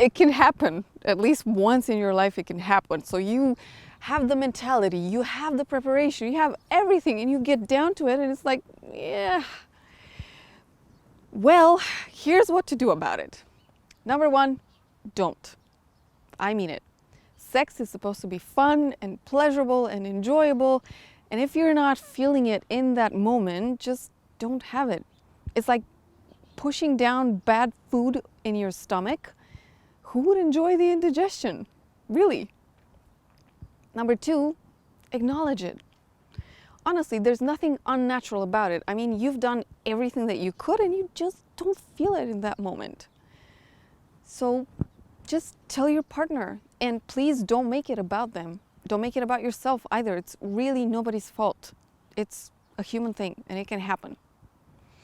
it can happen. At least once in your life it can happen. So you have the mentality, you have the preparation, you have everything, and you get down to it and it's like, yeah. Well, here's what to do about it. Number one, don't. I mean it. Sex is supposed to be fun and pleasurable and enjoyable. And if you're not feeling it in that moment, just don't have it. It's like pushing down bad food in your stomach. Who would enjoy the indigestion? Really? Number two, acknowledge it. Honestly, there's nothing unnatural about it. I mean, you've done everything that you could and you just don't feel it in that moment. So just tell your partner, and please don't make it about them. Don't make it about yourself either. It's really nobody's fault. It's a human thing and it can happen.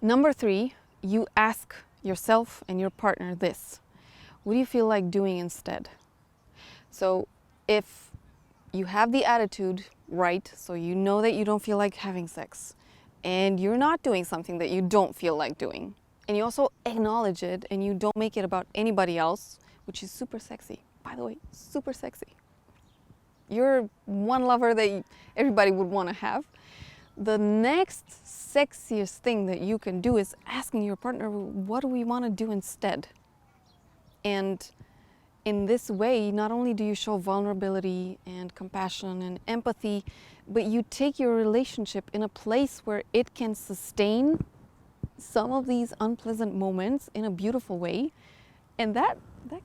Number three, you ask yourself and your partner this: what do you feel like doing instead? So if you have the attitude right, so you know that you don't feel like having sex, and you're not doing something that you don't feel like doing, and you also acknowledge it and you don't make it about anybody else, which is super sexy, by the way, super sexy. You're one lover that everybody would want to have. The next sexiest thing that you can do is asking your partner, what do we want to do instead? And in this way, not only do you show vulnerability and compassion and empathy, but you take your relationship in a place where it can sustain some of these unpleasant moments in a beautiful way. And that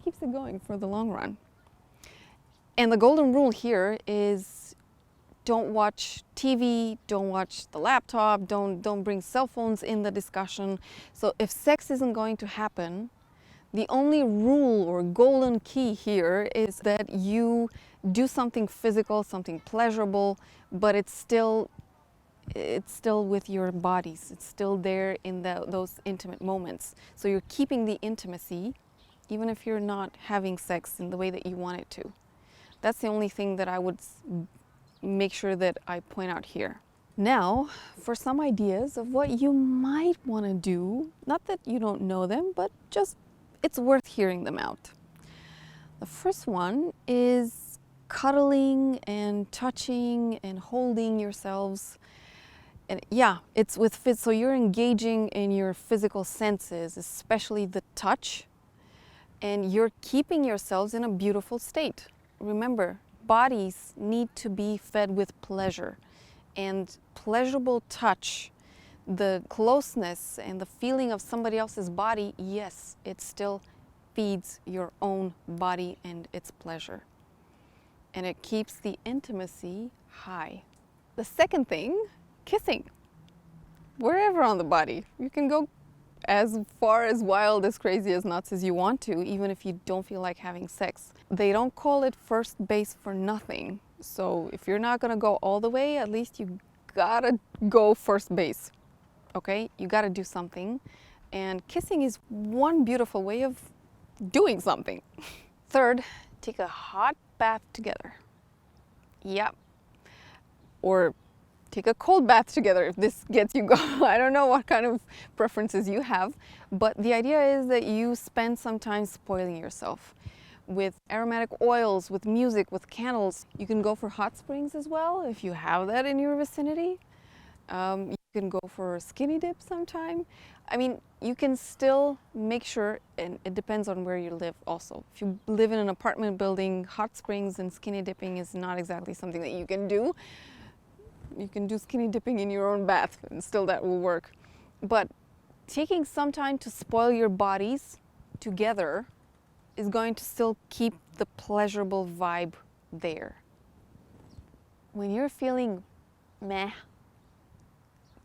keeps it going for the long run. And the golden rule here is don't watch TV, don't watch the laptop, don't bring cell phones in the discussion. So if sex isn't going to happen, the only rule or golden key here is that you do something physical, something pleasurable, but it's still with your bodies. It's still there in those intimate moments. So you're keeping the intimacy, even if you're not having sex in the way that you want it to. That's the only thing that I would make sure that I point out here. Now, for some ideas of what you might want to do, not that you don't know them, but just it's worth hearing them out. The first one is cuddling and touching and holding yourselves. And yeah, it's with so you're engaging in your physical senses, especially the touch, and you're keeping yourselves in a beautiful state. Remember, bodies need to be fed with pleasure, and pleasurable touch, the closeness and the feeling of somebody else's body, yes, it still feeds your own body and its pleasure. And it keeps the intimacy high. The second thing, kissing. Wherever on the body. You can go as far as wild, as crazy, as nuts as you want to, even if you don't feel like having sex. They don't call it first base for nothing. So if you're not gonna go all the way, at least you gotta go first base. Okay, you got to do something, and kissing is one beautiful way of doing something. Third, take a hot bath together. Yep. Or take a cold bath together if this gets you going. I don't know what kind of preferences you have, but the idea is that you spend some time spoiling yourself with aromatic oils, with music, with candles. You can go for hot springs as well if you have that in your vicinity. You can go for a skinny dip sometime. I mean, you can still make sure, and it depends on where you live also. If you live in an apartment building, hot springs and skinny dipping is not exactly something that you can do. You can do skinny dipping in your own bath and still that will work. But taking some time to spoil your bodies together is going to still keep the pleasurable vibe there. When you're feeling meh,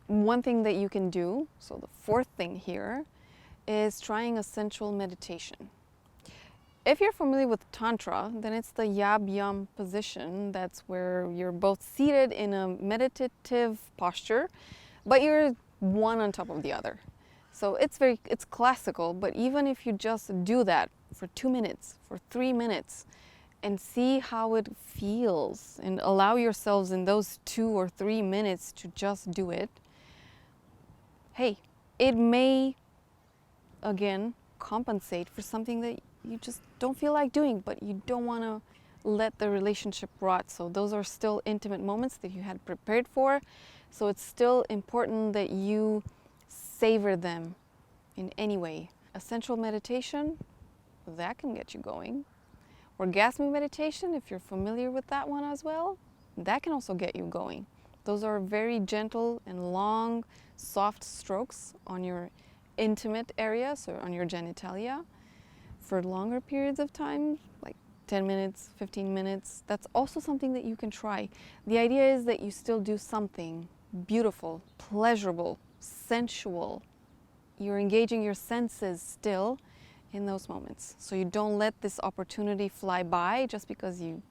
one thing that you can do, so the fourth thing here, is trying a sensual meditation. If you're familiar with Tantra, then it's the Yab Yum position. That's where you're both seated in a meditative posture, but you're one on top of the other. So it's classical, but even if you just do that for 2 minutes, for 3 minutes, and see how it feels, and allow yourselves in those 2 or 3 minutes to just do it, hey, it may, again, compensate for something that you just don't feel like doing, but you don't want to let the relationship rot. So those are still intimate moments that you had prepared for. So it's still important that you savor them in any way. A sensual meditation, that can get you going. Orgasmic meditation, if you're familiar with that one as well, that can also get you going. Those are very gentle and long, soft strokes on your intimate area, so on your genitalia, for longer periods of time, like 10 minutes, 15 minutes. That's also something that you can try. The idea is that you still do something beautiful, pleasurable, sensual. You're engaging your senses still in those moments. So you don't let this opportunity fly by just because you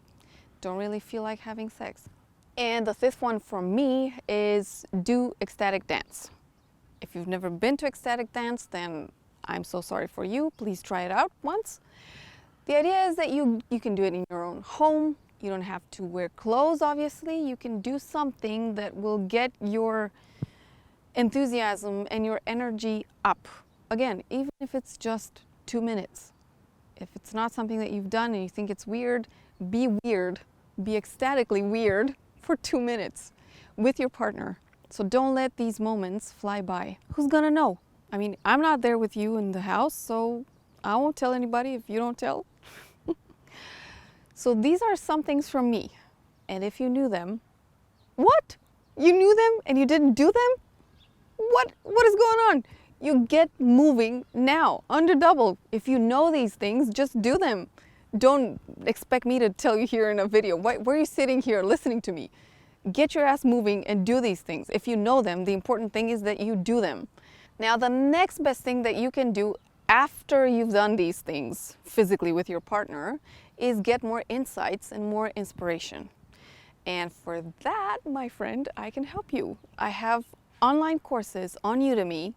don't really feel like having sex. And the fifth one for me is do ecstatic dance. If you've never been to ecstatic dance, then I'm so sorry for you. Please try it out once. The idea is that you can do it in your own home. You don't have to wear clothes, obviously. You can do something that will get your enthusiasm and your energy up. Again, even if it's just 2 minutes. If it's not something that you've done and you think it's weird, be ecstatically weird for 2 minutes with your partner. So don't let these moments fly by. Who's gonna know? I mean, I'm not there with you in the house, so I won't tell anybody if you don't tell. So these are some things from me. And if you knew them, what? You knew them and you didn't do them? What is going on? You get moving now, under double. If you know these things, just do them. Don't expect me to tell you here in a video. Why are you sitting here listening to me? Get your ass moving and do these things. If you know them, the important thing is that you do them. Now, the next best thing that you can do after you've done these things physically with your partner is get more insights and more inspiration. And for that, my friend, I can help you. I have online courses on Udemy.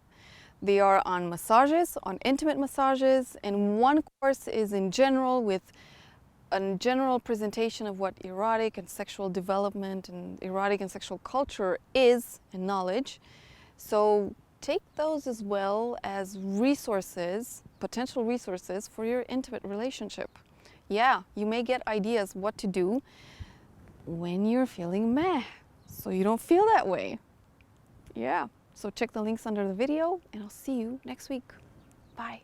They are on massages, on intimate massages, and one course is in general with a general presentation of what erotic and sexual development and erotic and sexual culture is and knowledge. So take those as well as resources, potential resources for your intimate relationship. Yeah, you may get ideas what to do when you're feeling meh, so you don't feel that way. Yeah, so check the links under the video and I'll see you next week. Bye.